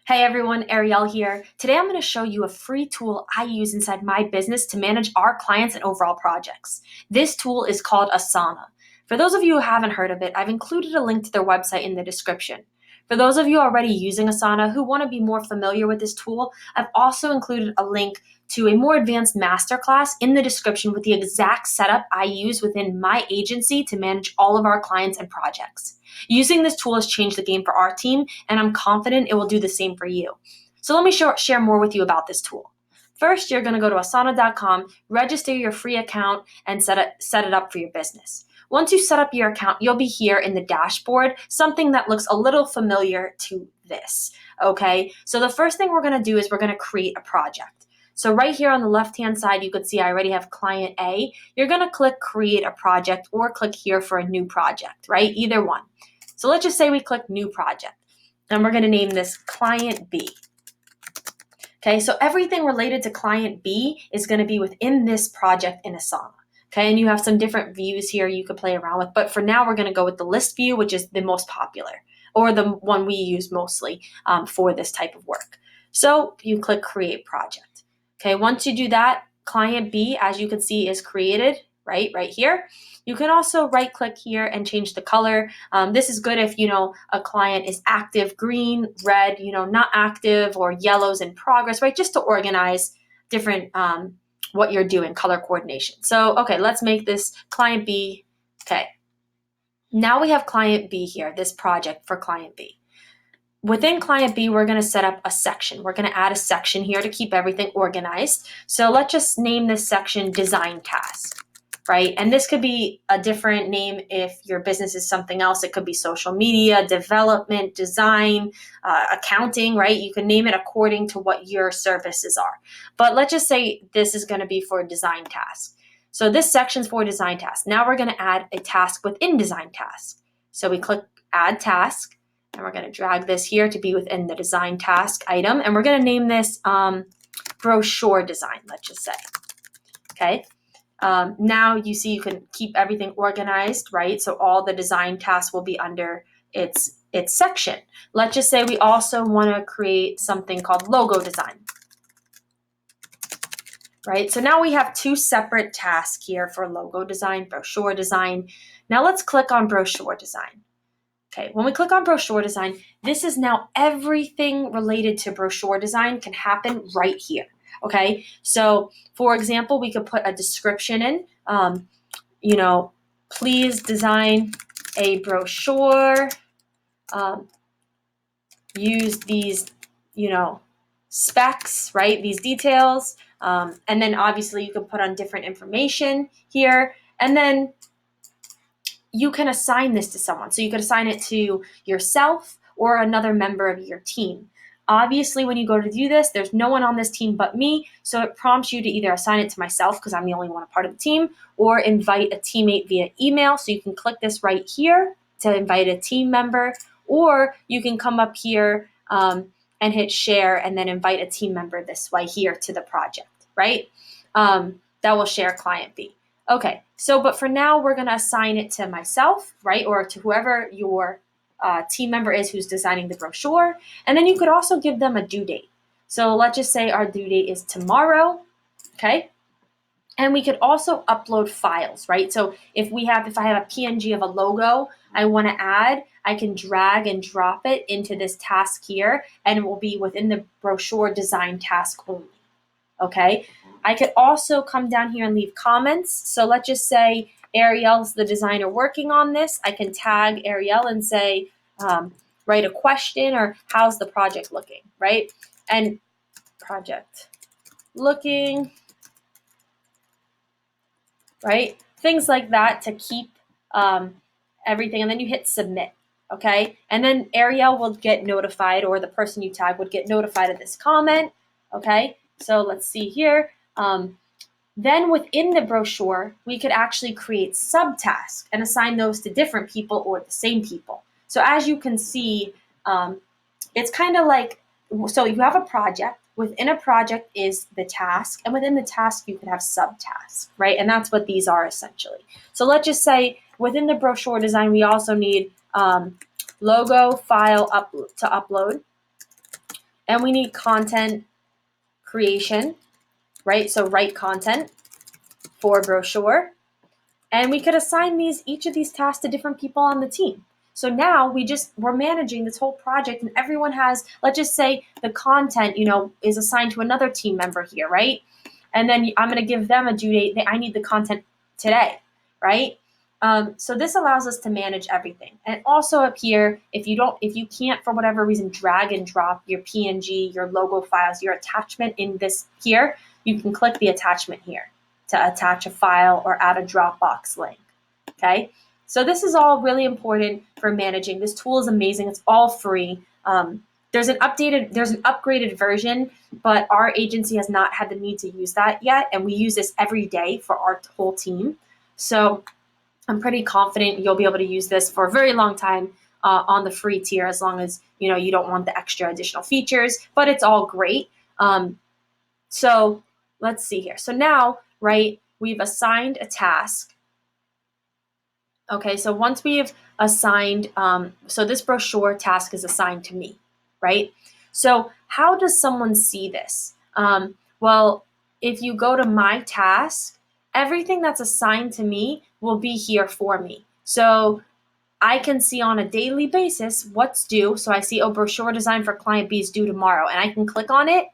Hey everyone, Ariel here. Today I'm going to show you a free tool I use inside my business to manage our clients and overall projects. This tool is called Asana. For those of you who haven't heard of it, I've included a link to their website in the description. For those of you already using Asana who want to be more familiar with this tool, I've also included a link to a more advanced masterclass in the description with the exact setup I use within my agency to manage all of our clients and projects. Using this tool has changed the game for our team, and I'm confident it will do the same for you. So let me share more with you about this tool. First, you're going to go to asana.com, register your free account, and set it up for your business. Once you set up your account, you'll be here in the dashboard, something that looks a little familiar to this, okay? So the first thing we're going to do is we're going to create a project. So right here on the left-hand side, you can see I already have client A. You're going to click create a project or click here for a new project, right? Either one. So let's just say we click new project and we're going to name this client B. Okay, so everything related to client B is going to be within this project in Asana. Okay, and you have some different views here you could play around with, but for now we're going to go with the list view, which is the most popular or the one we use mostly for this type of work. So you click create project. Okay, once you do that, client B, as you can see, is created right here. You can also right click here and change the color. This is good if, a client is active, green, red, not active, or yellow's in progress, right? Just to organize different what you're doing, color coordination. So, okay, let's make this client B. Okay, now we have client B here, this project for client B. Within client B, we're going to set up a section. We're going to add a section here to keep everything organized. So let's just name this section design task, right? And this could be a different name if your business is something else. It could be social media, development, design, accounting, right? You can name it according to what your services are. But let's just say this is going to be for a design task. So this section's for design task. Now we're going to add a task within design task. So we click add task. And we're going to drag this here to be within the design task item. And we're going to name this brochure design, let's just say. Okay. Now you see you can keep everything organized, right? So all the design tasks will be under its section. Let's just say we also want to create something called logo design. Right? So now we have two separate tasks here for logo design, brochure design. Now let's click on brochure design. Okay, when we click on brochure design, this is now everything related to brochure design can happen right here. Okay, so for example, we could put a description in, please design a brochure, use these, specs, right? These details. And then obviously you can put on different information here. And then you can assign this to someone. So you could assign it to yourself or another member of your team. Obviously, when you go to do this, there's no one on this team but me. So it prompts you to either assign it to myself because I'm the only one a part of the team, or invite a teammate via email. So you can click this right here to invite a team member, or you can come up here and hit share and then invite a team member this way here to the project, right? That will share client B. Okay, but for now, we're going to assign it to myself, right, or to whoever your team member is who's designing the brochure. And then you could also give them a due date. So let's just say our due date is tomorrow, okay? And we could also upload files, right? So if I have a PNG of a logo I want to add, I can drag and drop it into this task here, and it will be within the brochure design task only, okay? I could also come down here and leave comments. So let's just say Ariel's the designer working on this. I can tag Ariel and say, write a question or how's the project looking, right? And project looking, right? Things like that to keep everything. And then you hit submit, okay? And then Ariel will get notified, or the person you tag would get notified of this comment, okay? So let's see here. Then within the brochure, we could actually create subtasks and assign those to different people or the same people. So as you can see, it's kind of like, so you have a project. Within a project is the task, and within the task, you could have subtasks, right? And that's what these are essentially. So let's just say within the brochure design, we also need logo file to upload. and we need content creation, right? So write content for brochure. And we could assign each of these tasks to different people on the team. So now we're managing this whole project, and everyone has, let's just say the content, is assigned to another team member here, right? And then I'm going to give them a due date. I need the content today, right? So this allows us to manage everything. And also up here, if you can't for whatever reason drag and drop your PNG, your logo files, your attachment in this here, you can click the attachment here to attach a file or add a Dropbox link. Okay, so this is all really important for managing. This tool is amazing. It's all free. There's an upgraded version, but our agency has not had the need to use that yet, and we use this every day for our whole team. So I'm pretty confident you'll be able to use this for a very long time on the free tier, as long as you don't want the extra additional features. But it's all great. So let's see here. So now, right, we've assigned a task. Okay, so once we've assigned, so this brochure task is assigned to me, right? So how does someone see this? Well, if you go to my task, everything that's assigned to me will be here for me. So I can see on a daily basis what's due. So I see, brochure design for client B is due tomorrow, and I can click on it,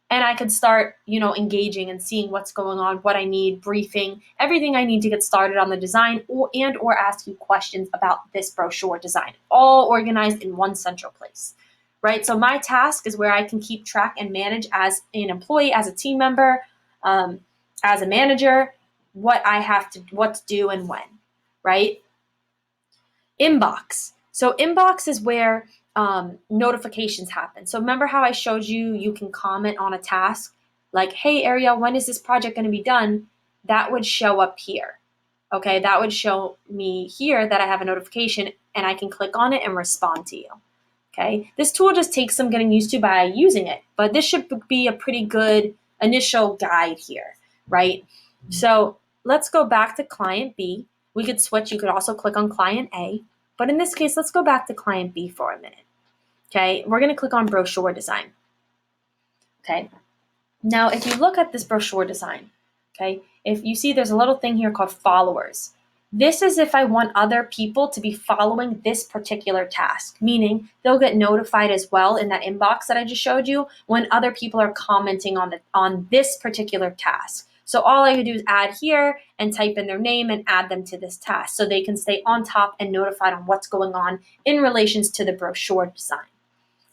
and I could start, engaging and seeing what's going on, what I need, briefing, everything I need to get started on the design, or ask you questions about this brochure design, all organized in one central place, right? So my task is where I can keep track and manage as an employee, as a team member, as a manager, what to do and when, right? Inbox. So inbox is where notifications happen. So remember how I showed you can comment on a task, like, hey, Ariel, when is this project going to be done? That would show up here. Okay, that would show me here that I have a notification, and I can click on it and respond to you. Okay, this tool just takes some getting used to by using it, but this should be a pretty good initial guide here, right? So let's go back to client B. We could switch. You could also click on client A, but in this case, let's go back to client B for a minute. Okay, we're going to click on brochure design. Okay, now if you look at this brochure design, okay, if you see there's a little thing here called followers. This is if I want other people to be following this particular task, meaning they'll get notified as well in that inbox that I just showed you when other people are commenting on this particular task. So all I can do is add here and type in their name and add them to this task so they can stay on top and notified on what's going on in relations to the brochure design,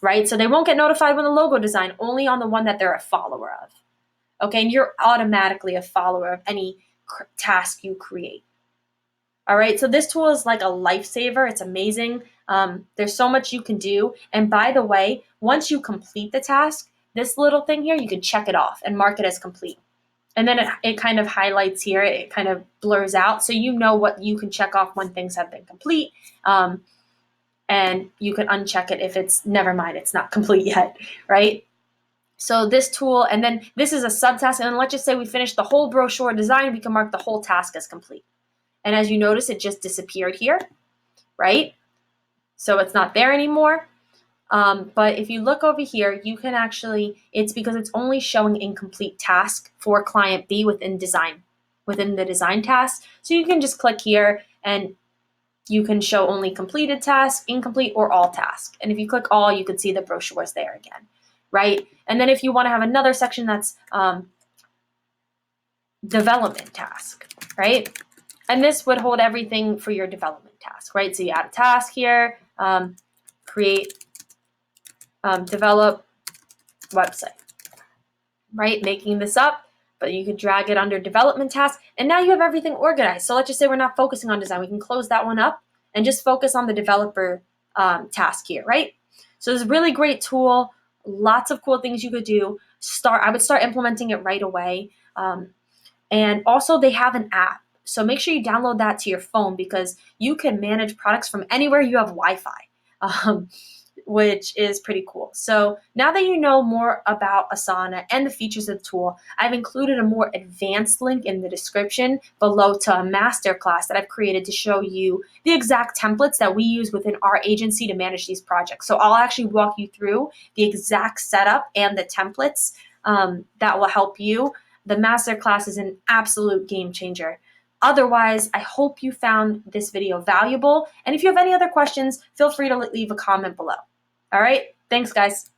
right? So they won't get notified when the logo design, only on the one that they're a follower of. Okay, and you're automatically a follower of any task you create. All right, so this tool is like a lifesaver. It's amazing. There's so much you can do. And by the way, once you complete the task, this little thing here, you can check it off and mark it as complete. And then it kind of highlights here. It kind of blurs out. So you know what you can check off when things have been complete. And you can uncheck it if it's, never mind, it's not complete yet, right? So this tool, and then this is a subtask. And then let's just say we finished the whole brochure design. We can mark the whole task as complete. And as you notice, it just disappeared here, right? So it's not there anymore. But if you look over here, you can actually, it's because it's only showing incomplete task for client B within the design task. So you can just click here and you can show only completed task, incomplete, or all task. And if you click all, you can see the brochures there again, right? And then if you want to have another section that's development task, right? And this would hold everything for your development task, right? So you add a task here, create, develop website, right? Making this up, but you could drag it under development task, and now you have everything organized. So let's just say we're not focusing on design. We can close that one up and just focus on the developer task here, right? So it's a really great tool, lots of cool things you could do. I would start implementing it right away. And also they have an app. So make sure you download that to your phone because you can manage products from anywhere you have Wi-Fi. which is pretty cool. So now that you know more about Asana and the features of the tool, I've included a more advanced link in the description below to a masterclass that I've created to show you the exact templates that we use within our agency to manage these projects. So I'll actually walk you through the exact setup and the templates that will help you. The masterclass is an absolute game changer. Otherwise, I hope you found this video valuable. And if you have any other questions, feel free to leave a comment below. All right, thanks guys.